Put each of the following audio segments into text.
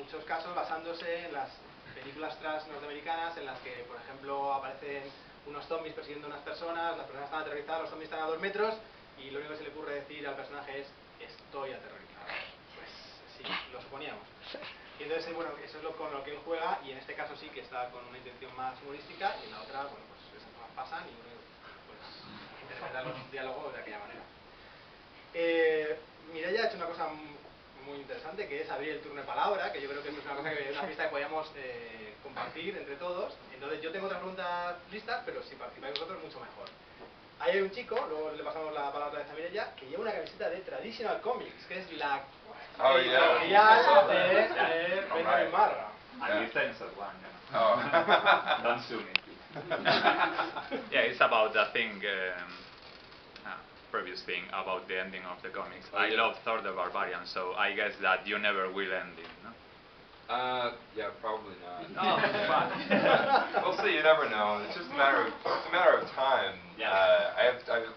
muchos casos basándose en las películas trash norteamericanas en las que, por ejemplo, aparecen unos zombies persiguiendo a unas personas, las personas están aterrorizadas, los zombies están a 2 metros y lo único que se le ocurre decir al personaje es estoy aterrorizado. Pues sí, lo suponíamos. Y entonces, bueno, eso es con lo que él juega, y en este caso sí que está con una intención más humorística, y en la otra, bueno, pues esas cosas pasan y uno pues interpreta los diálogos de aquella manera. Mireia ha hecho una cosa muy interesante, que es abrir el turno de palabra, que yo creo que es una cosa que una pista que podíamos compartir entre todos. Entonces yo tengo otras preguntas listas, pero si participáis vosotros mucho mejor. Ahí hay un chico, luego le pasamos la palabra otra vez a Mireia, que lleva una camiseta de Traditional Comics, que es la editorial de Benjamin Marra. And you censored one, you know. Oh. Don't sue me, please. Yeah, it's about the thing, previous thing about the ending of the comics. I love Thor the Barbarian, so I guess that you never will end it, no? Yeah, probably not. Oh, fun. We'll see. You never know. It's just a matter of time. Yeah.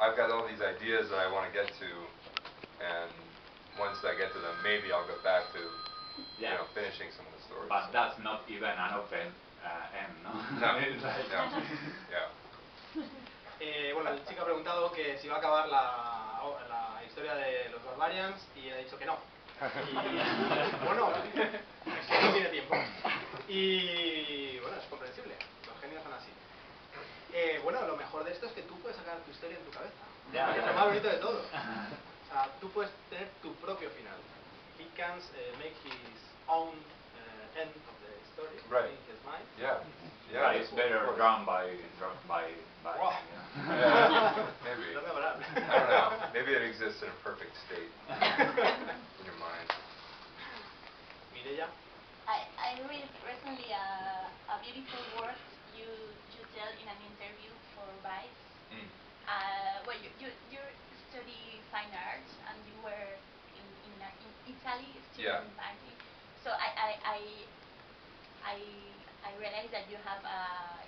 I've got all these ideas that I want to get to, and once I get to them, maybe I'll go back to, you know, finishing some of the stories. But that's not even an open end, no? No. No. Yeah. Bueno, el chico ha preguntado que si va a acabar la historia de los Barbarians y ha dicho que no. Y, bueno, es que no tiene tiempo. Y bueno, es comprensible. Los genios son así. Bueno, lo mejor de esto es que tú puedes sacar tu historia en tu cabeza. Yeah. Es lo más bonito de todo. O sea, tú puedes tener tu propio final. He can make his own end of the story in his mind. Yeah. Yeah, it's better drawn by Wow. Yeah, maybe. No me hablar. I don't know. Maybe it exists in a perfect state in your mind. Mireia? I read recently a beautiful word you tell in an interview for Vice. Well, you study fine arts and you were in Italy studying painting. So I realized that you have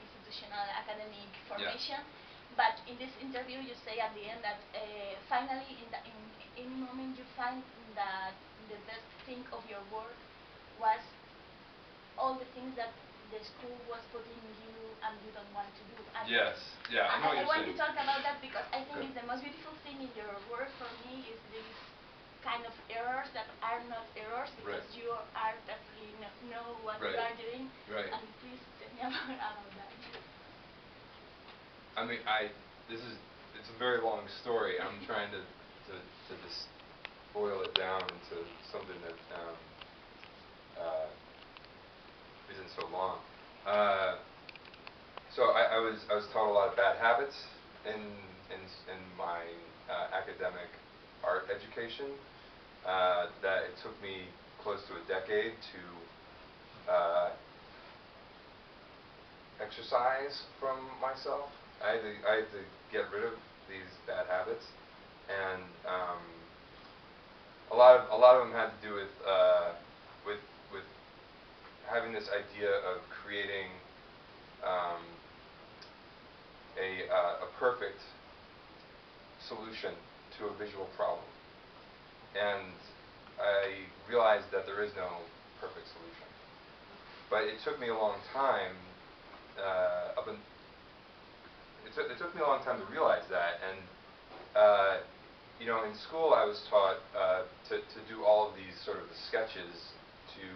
institutional academic formation, but in this interview you say at the end that finally in any moment you find that the best thing of your work was all the things that the school was putting you and you don't want to do. And Yes, yeah, I know what I you're want saying. to talk about that because I think it's the most beautiful thing in your work for me is this kind of errors that are not errors because you are definitely know what you are doing. Right. And please tell me about that. I mean, it's a very long story. I'm trying to just boil it down into something that isn't so long. So I was taught a lot of bad habits in my academic art education. That it took me close to a decade to exercise from myself. I had to get rid of these bad habits, and a lot of them had to do with having this idea of creating a perfect solution to a visual problem. And I realized that there is no perfect solution. But it took me a long time. It took me a long time to realize that. And you know, in school I was taught to do all of these sort of sketches to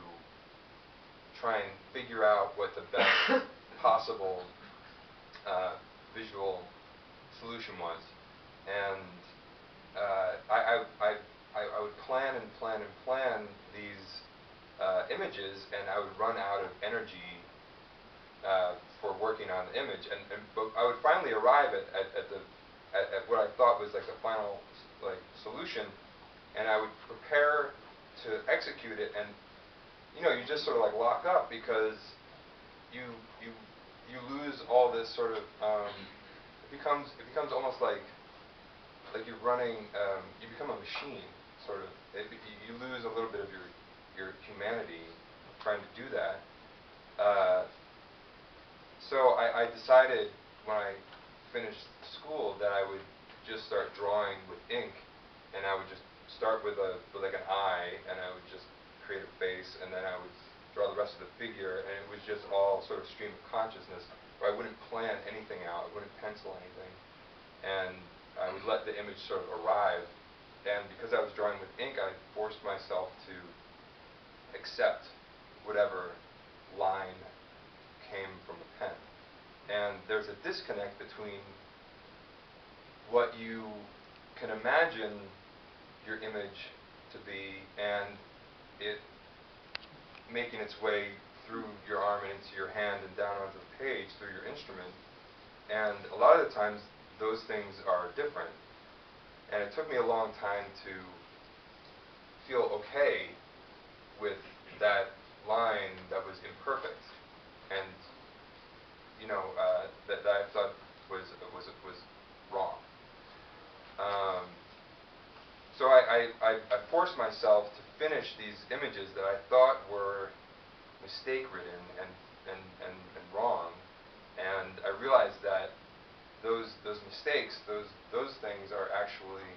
try and figure out what the best possible visual solution was. And I would plan and plan and plan these images, and I would run out of energy for working on the image. But I would finally arrive at what I thought was like the final solution, and I would prepare to execute it, and you know, you just sort of like lock up because you lose all this sort of it becomes almost like you're running you become a machine sort of. You lose a little bit of your humanity trying to do that. So I decided when I finished school that I would just start drawing with ink, and I would just start with like an eye, and I would just create a face, and then I would draw the rest of the figure, and it was just all sort of stream of consciousness, where I wouldn't plan anything out, I wouldn't pencil anything, and I would let the image sort of arrive. And because I was drawing with ink, I forced myself to accept whatever line came from the pen. And there's a disconnect between what you can imagine your image to be and it making its way through your arm and into your hand and down onto the page through your instrument. And a lot of the times those things are different. And it took me a long time to feel okay with that line that was imperfect and that I thought was wrong. So I forced myself to finish these images that I thought were mistake-ridden and wrong, and I realized that those mistakes, those things are actually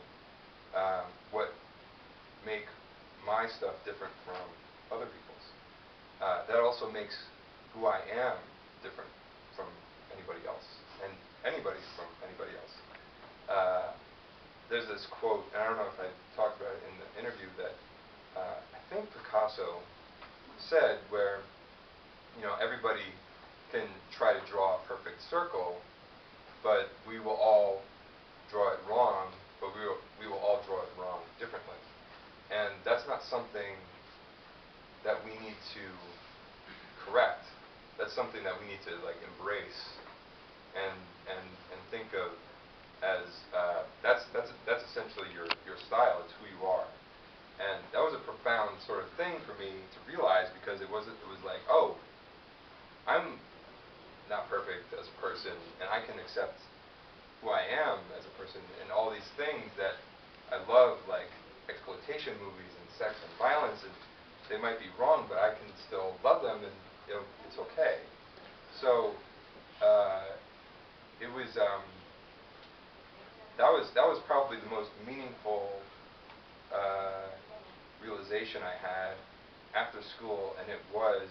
what make my stuff different from other people's. That also makes who I am different from anybody else, and anybody from anybody else. There's this quote, and I don't know if I talked about it in the interview, that I think Picasso said, where everybody can try to draw a perfect circle, but we will all draw it wrong, but we will all draw it wrong differently. And that's not something that we need to correct. That's something that we need to embrace and think of as that's essentially your style. It's who you are. And that was a profound sort of thing for me to realize, because it was like, oh, I'm not perfect as a person, and I can accept who I am as a person, and all these things that I love, like exploitation movies and sex and violence, and they might be wrong, but I can still love them, and it's okay. So it was that was probably the most meaningful realization I had after school, and it was,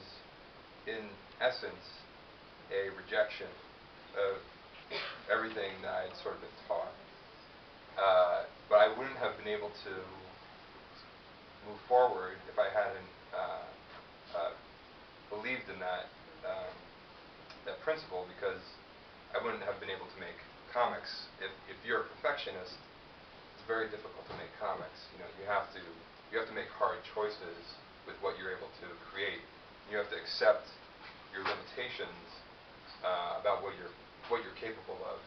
in essence, a rejection of everything that I had sort of been taught. But I wouldn't have been able to move forward if I hadn't believed in that principle, because I wouldn't have been able to make comics. If you're a perfectionist, it's very difficult to make comics. You have to make hard choices with what you're able to create. You have to accept your limitations about what you're capable of.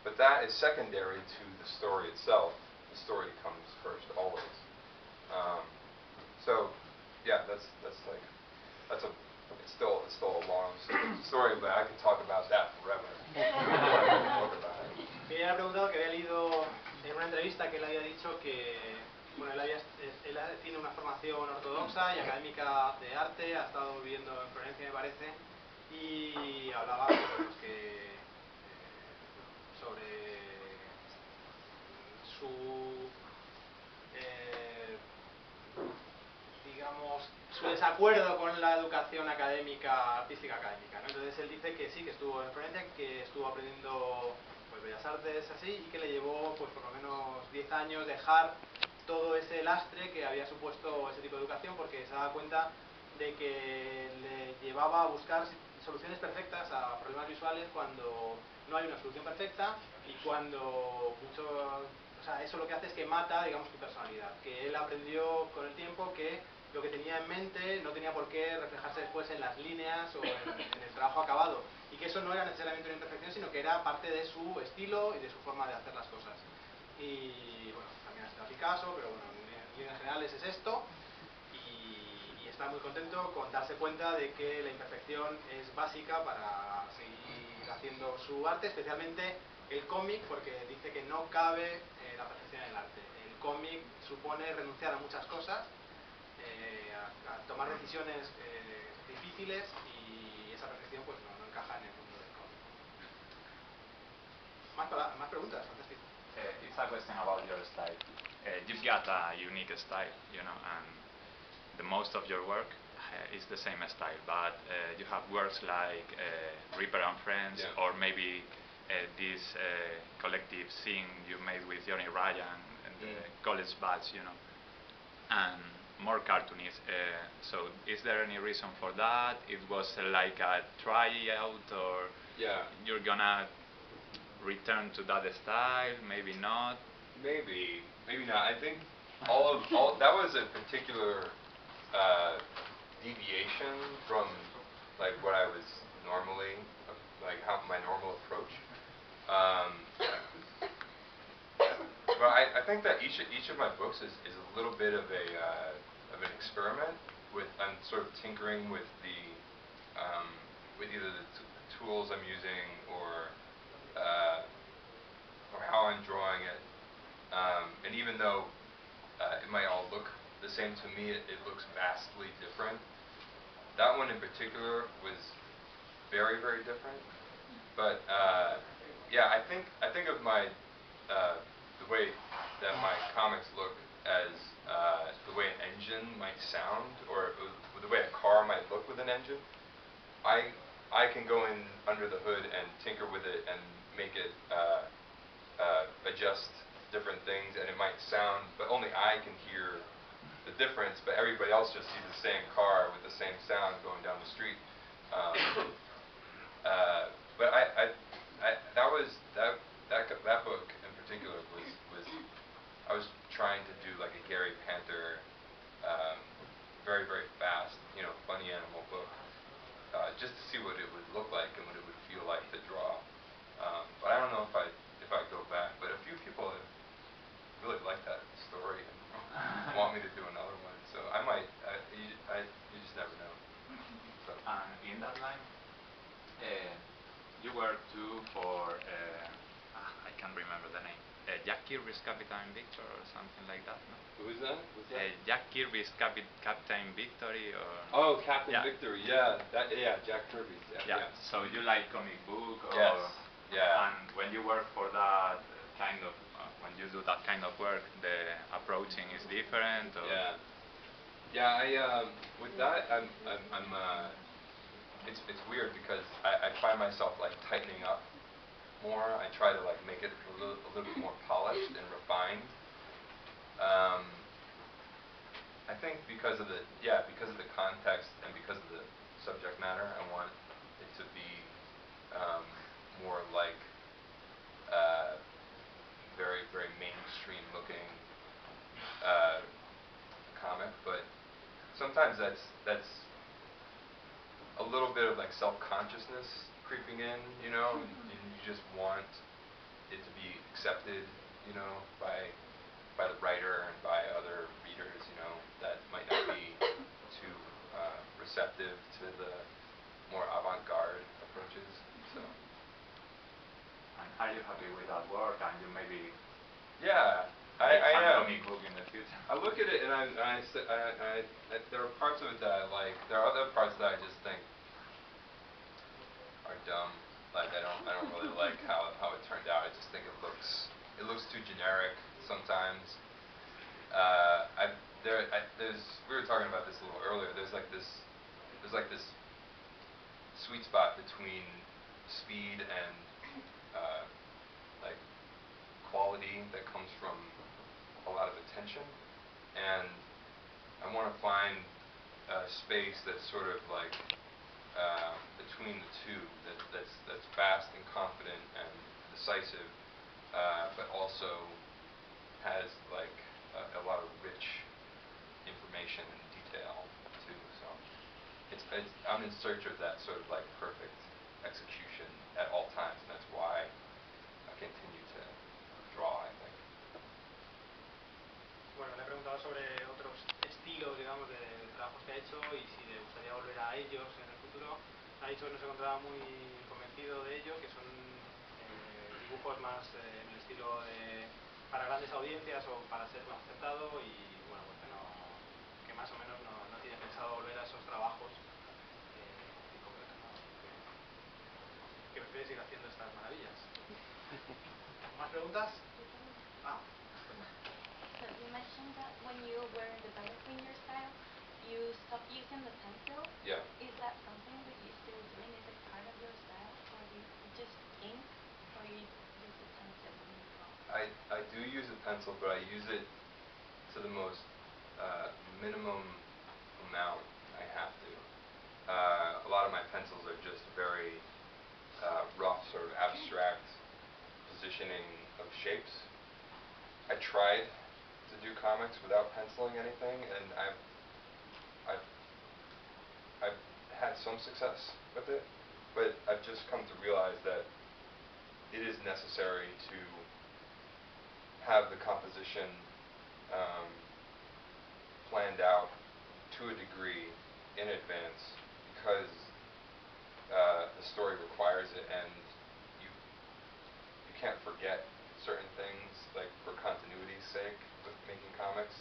But that is secondary to the story itself. The story comes first, always. So yeah, it's still a long story, but I could talk about that forever. Me había preguntado que había leído en una entrevista que él había dicho que él tiene una formación ortodoxa y académica de arte, ha estado viviendo en Florencia, me parece, y hablaba sobre su su desacuerdo con la educación académica, artística académica, ¿no? Entonces él dice que sí, que estuvo en Florencia, que estuvo aprendiendo bellas artes así, y que le llevó por lo menos 10 años dejar todo ese lastre que había supuesto ese tipo de educación, porque se daba cuenta de que le llevaba a buscar soluciones perfectas a problemas visuales cuando no hay una solución perfecta, y cuando eso lo que hace es que mata, digamos, tu personalidad. Que él aprendió con el tiempo que lo que tenía en mente no tenía por qué reflejarse después en las líneas o en el trabajo acabado, y que eso no era necesariamente una imperfección, sino que era parte de su estilo y de su forma de hacer las cosas. Y bueno, también está Picasso, pero bueno, en líneas generales es esto, y está muy contento con darse cuenta de que la imperfección es básica para seguir haciendo su arte, especialmente el cómic, porque dice que no cabe la perfección en el arte. El cómic supone renunciar a muchas cosas, a tomar decisiones difíciles, y esa perfección pues no encaja en el mundo del cómic. Más preguntas, fantástico. It's a question about your style. You've got a unique style, and the most of your work it's the same style, but you have works like Reaper and Friends, Yeah. or maybe this collective scene you made with Johnny Ryan and the college batch, you know, and more cartoonish. So is there any reason for that? It was like a tryout, or Yeah. you're gonna return to that style? Maybe not. Maybe not. I think all that was a particular deviation from like what I was normally like how my normal approach. But I think that each of my books is a little bit of an experiment with I'm sort of tinkering with the with either the tools I'm using or how I'm drawing it. And even though it might all look the same to me, it looks vastly different. That one in particular was very, very different. But yeah, I think of my the way that my comics look as the way an engine might sound, or the way a car might look with an engine. I can go in under the hood and tinker with it and make it adjust different things, and it might sound, but only I can hear the difference, but everybody else just sees the same car with the same sound going down the street. But that book in particular was I was trying to do like a Gary Panther, very, very fast, you know, funny animal book, just to see what it would look like and what it would feel like to draw. But I don't know if I go back. But a few people have really liked that story and want me to do another one. So I might. You just never know. So. In that line, you work too for I can't remember the name. Jack Kirby's Captain Victor or something like that, no? Who is that? Jack Kirby's Captain Victory, or oh, Captain Victory, yeah, Jack Kirby's, yeah. So you like comic book, or yes, yeah. And when you work for that kind of, when you do that kind of work, the approaching is different, or? Yeah. With that, it's weird because I find myself like tightening up more. I try to like make it a little bit more polished and refined. I think because of the context and because of the subject matter, I want it to be more like very, very mainstream looking comic. But sometimes that's a little bit of like self-consciousness creeping in, you know, and you just want it to be accepted, you know, by the writer and by other readers, you know, that might not be too receptive to the more avant-garde approaches. So. And are you happy with that work? And you maybe yeah, I am. Comic book in the future. I look at it and I there are parts of it that I like. There are other parts that I just think are dumb. Like I don't really like how it turned out. I just think it looks too generic sometimes. We were talking about this a little earlier. There's like this sweet spot between speed and like quality that comes from a lot of attention, and I want to find a space that's sort of like between the two, that's fast and confident and decisive, but also has like a lot of rich information and detail too. So I'm in search of that sort of like perfect execution at all times, and that's why I continue to draw, I think. Bueno, le he preguntado sobre otros estilos, digamos, de trabajos que ha hecho y si le gustaría volver a ellos en el futuro. Ha dicho que no se encontraba muy convencido de ello, que son dibujos más en el estilo de para grandes audiencias o para ser más aceptado, y bueno, pues que más o menos no tiene pensado volver a esos trabajos en concreto, ¿no? Que prefiere seguir haciendo estas maravillas. ¿Más preguntas? So you mentioned that when you were developing your style, you stopped using the pencil do use a pencil, but I use it to the most minimum amount I have to. A lot of my pencils are just very rough, sort of abstract positioning of shapes. I tried to do comics without penciling anything, and I've had some success with it, but I've just come to realize that it is necessary to have the composition planned out to a degree in advance, because the story requires it, and you can't forget certain things, like for continuity's sake with making comics.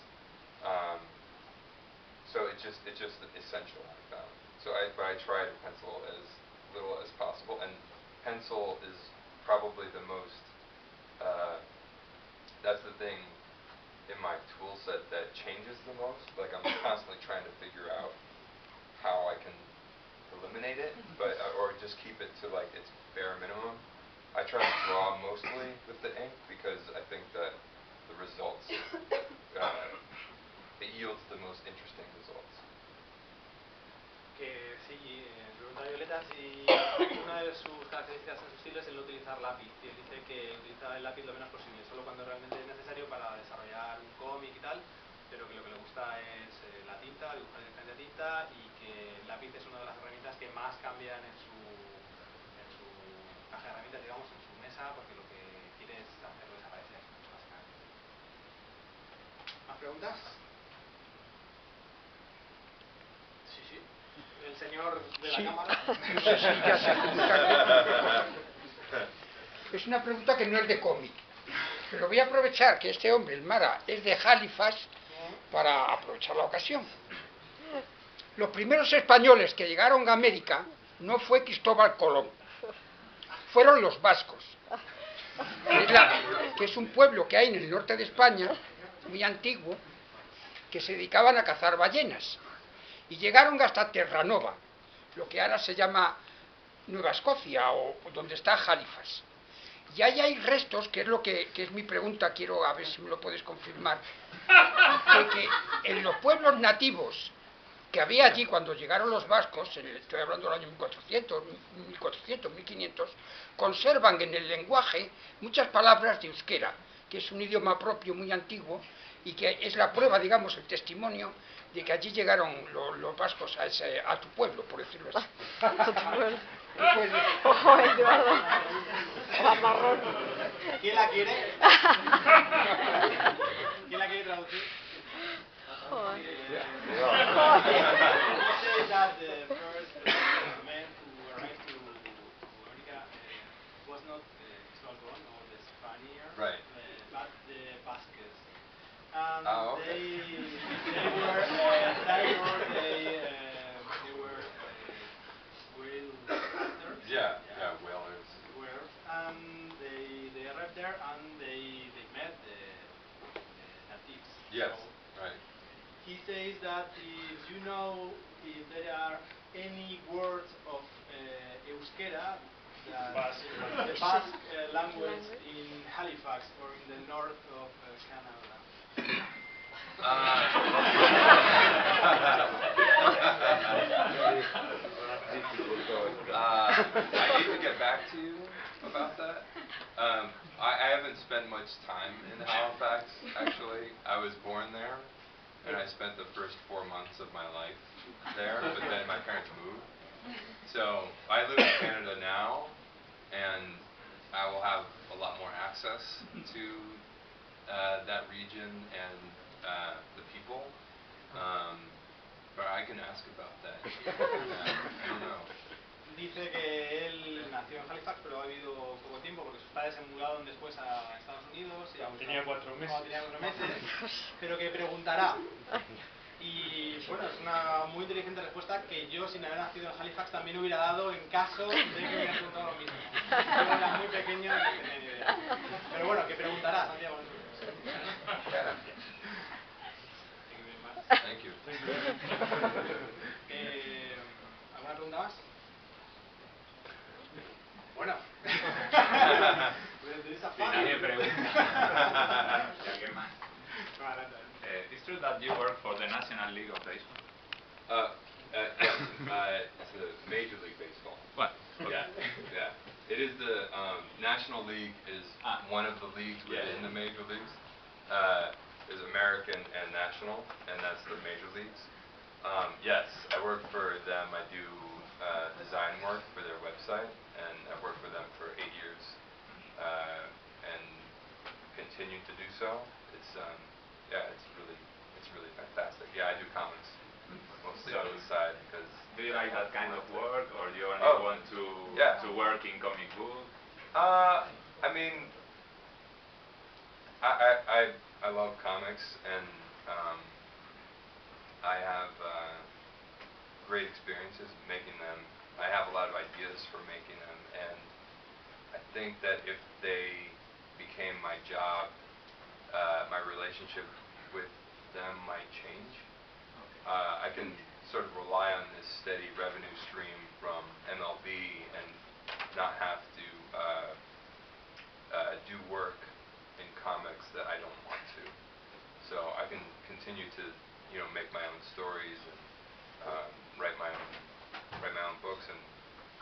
So it's just essential, I found. But I try to pencil as little as possible, and pencil is probably the most, that's the thing in my tool set that changes the most. Like, I'm constantly trying to figure out how I can eliminate it, but or just keep it to like its bare minimum. I try to draw mostly with the ink because I think that the results, it yields the most interesting results. Que sí, pregunta Violeta si una de sus características en su estilo es el no utilizar lápiz. Y él dice que utiliza el lápiz lo menos posible, solo cuando realmente es necesario para desarrollar un cómic y tal, pero que lo que le gusta es la tinta, dibujar directamente a tinta, y que el lápiz es una de las herramientas que más cambian en su caja de herramientas, digamos, en su mesa, porque lo que quiere es hacerlo desaparecer, básicamente. ¿Más preguntas? Sí. El señor de la cámara. Es una pregunta que no es de cómic, pero voy a aprovechar que este hombre, el MARRA, es de Halifax para aprovechar la ocasión. Los primeros españoles que llegaron a América no fue Cristóbal Colón, fueron los vascos, que es un pueblo que hay en el norte de España, muy antiguo, que se dedicaban a cazar ballenas. Y llegaron hasta Terranova, lo que ahora se llama Nueva Escocia, o donde está Halifax. Y ahí hay restos, que es lo que es mi pregunta, quiero a ver si me lo puedes confirmar, de que en los pueblos nativos que había allí cuando llegaron los vascos, estoy hablando del año 1400, 1500, conservan en el lenguaje muchas palabras de euskera, que es un idioma propio muy antiguo, y que es la prueba, digamos, el testimonio de que allí llegaron los vascos a tu pueblo, por decirlo así. A tu pueblo. Ojo, Eduardo. La marrón. ¿Quién la quiere? ¿Quién la quiere traducir? Joder. Say that the first man who arrived to America was not Cristóbal Colón or the Spaniards, Right. but the Basques. And Okay. they were whale hunters. Yeah, whalers. Whalers, and they arrived there and they met the natives. Yes, So right. he says that if you know if there are any words of euskera, the Basque language in Halifax or in the north of Canada. I need to get back to you about that. I haven't spent much time in Halifax, actually. I was born there, and I spent the first 4 months of my life there, but then my parents moved. So I live in Canada now, and I will have a lot more access to that region and the people. But I can ask about that. I don't know. Dice que él nació en Halifax, pero ha vivido poco tiempo porque sus padres se mudaron después a Estados Unidos. Y tenía 4 meses. Tenía 4 meses, pero que preguntará. Y bueno, es una muy inteligente respuesta que yo, sin haber nacido en Halifax, también hubiera dado en caso de que me hubieran preguntado lo mismo. Yo era muy pequeño y no tenía ni idea. Pero bueno, que preguntará, Santiago. Thank you. ¿Alguna pregunta más? Bueno. Si nadie pregunta. Major League Baseball. Well, okay. Yeah, yeah. It is the National League is one of the leagues within the major leagues. There's American and National, and that's the major leagues. Yes, I work for them. I do design work for their website, and I've worked for them for 8 years, and continue to do so. It's yeah, it's really fantastic. Yeah, I do comics mostly on the side because. Do you like that kind of work, or do you only want to work in comic book? I mean, I love comics, and I have great experiences making them. I have a lot of ideas for making them, and I think that if they became my job, my relationship with them might change. I can sort of rely on this steady revenue stream from MLB and not have to do work in comics that I don't want to. So I can continue to, make my own stories and write my own books and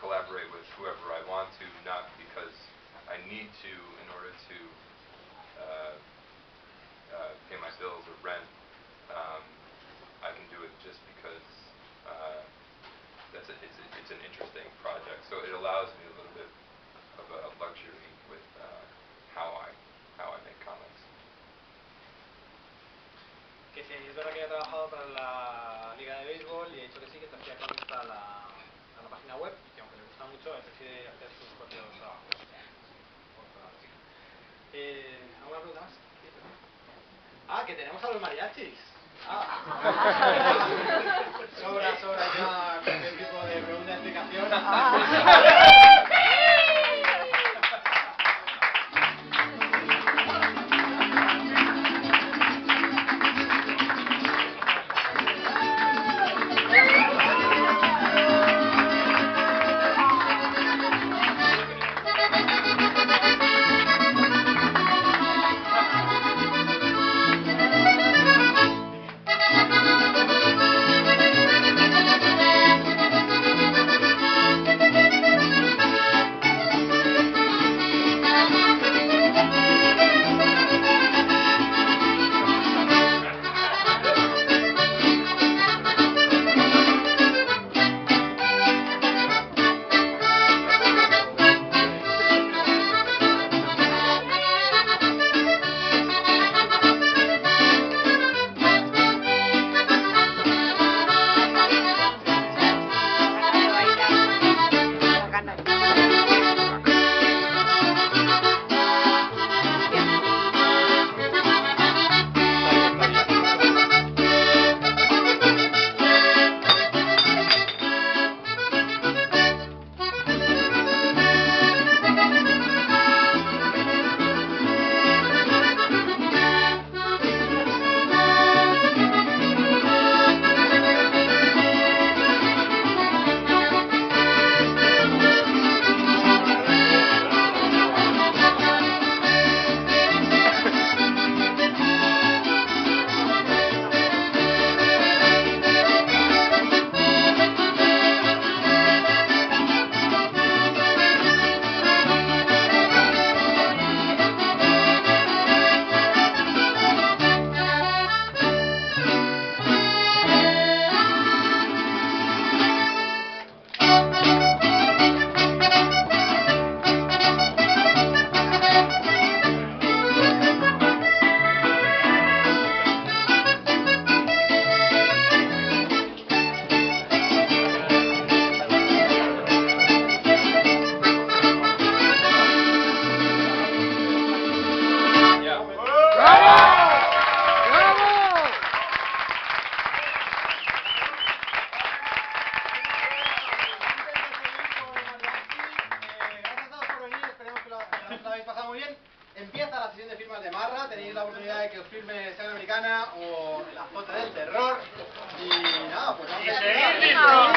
collaborate with whoever I want to, not because I need to in order to pay my bills or rent. I can do it just because it's an interesting project. So it allows me a little bit of a luxury with how I make comics. Que sí, es verdad que he trabajado para la Liga de Béisbol y he dicho que sí, que te hacía cómics para la página web y que aunque le gusta mucho, prefiere hacer sus propios trabajos. ¿Alguna pregunta más? Sí, perdón. Que tenemos a los mariachis. Sobra ya cualquier tipo de pregunta de explicación. Empieza la sesión de firmas de Marra, tenéis la oportunidad de que os firme Sangre Americana o La Flota del Terror. Y nada, pues vamos a